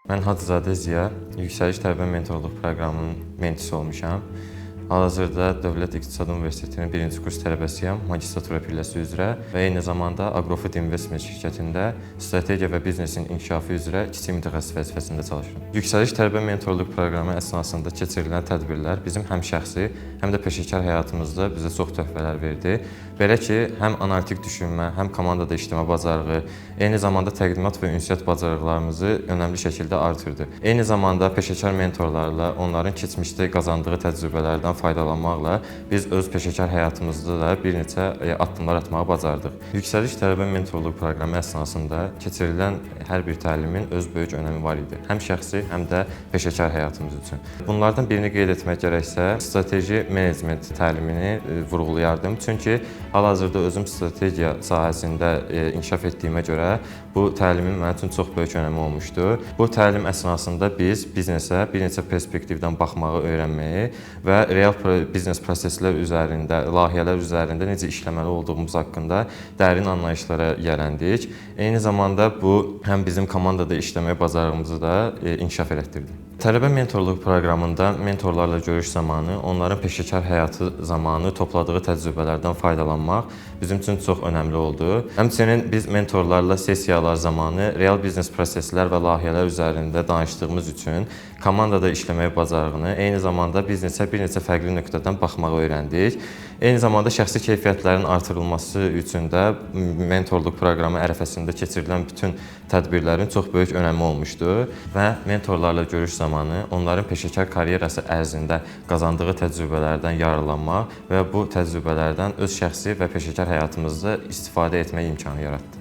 Mən Hacızadə Ziya, Yüksəliş Tərbiyə Mentorluq proqramının mentisi olmuşam. Hal-hazırda Dövlət İqtisad Universitetinin 1-ci kurs tələbəsiyəm, magistratura pilləsi üzrə və eyni zamanda Agrofood Investment şirkətində strategiya və biznesin inkişafı üzrə kiçik mütəxəssis vəzifəsində çalışıram. Yüksəliş Tərbiyə Mentorluq proqramı əsnasında keçirilən tədbirlər bizim həm şəxsi, həm də peşəkar həyatımızda bizə çox töhfələr verdi. Belə ki, həm analitik düşünmə, həm komandada işləmə bacarığı, eyni zamanda təqdimat və ünsiyyət bacarıqlarımızı önəmli şəkildə artırdı. Eyni zamanda peşəkar mentorlarla, onların keçmişdə qazandığı təcrübələrdən faydalanmaqla biz öz peşəkar həyatımızda da bir neçə addımlar atmağı bacardıq. Yüksəliş Tərbiyə Mentorluq proqramı əsnasında keçirilən hər bir təlimin öz böyük önəmi var idi. Həm şəxsi, həm də peşəkar həyatımız üçün. Bunlardan birini qeyd etmək gərəksə, strateji menecment təlimini vurğulayardım. Çünki hal-hazırda özüm strategiya sahəsində inkişaf etdiyimə görə bu təlimin mənim üçün çox böyük önəmi olmuşdu. Bu təlim əsnasında biz biznesə bir neçə perspektivdən baxmağı öyrənməyi və real biznes proseslər üzərində, layihələr üzərində necə işləməli olduğumuz haqqında dərin anlayışlara yiyələndik. Eyni zamanda bu həm bizim komandada işləmək bacarığımızı da inkişaf elətdirdi. Tələbə mentorluq proqramında mentorlarla görüş zamanı, onların peşəkar həyatı zamanı topladığı təcrübələrdən faydalanmaq bizim üçün çox önəmli oldu. Həmçinin biz mentorlarla sessiyalar zamanı real biznes proseslər və layihələr üzərində danışdığımız üçün komandada işləmək bacarığını, eyni zamanda biznesə bir neçə fərqli nöqtədən baxmağı öyrəndik. Eyni zamanda şəxsi keyfiyyətlərin artırılması üçün də mentorluq proqramı ərəfəsində keçirilən bütün tədbirlərin çox böyük önəmi olmuşdu və mentorlarla görüş zamanı onların peşəkar karyerası ərzində qazandığı təcrübələrdən yararlanmaq və bu təcrübələrdən öz şəxsi və peşəkar həyatımızda istifadə etmək imkanı yaratdı.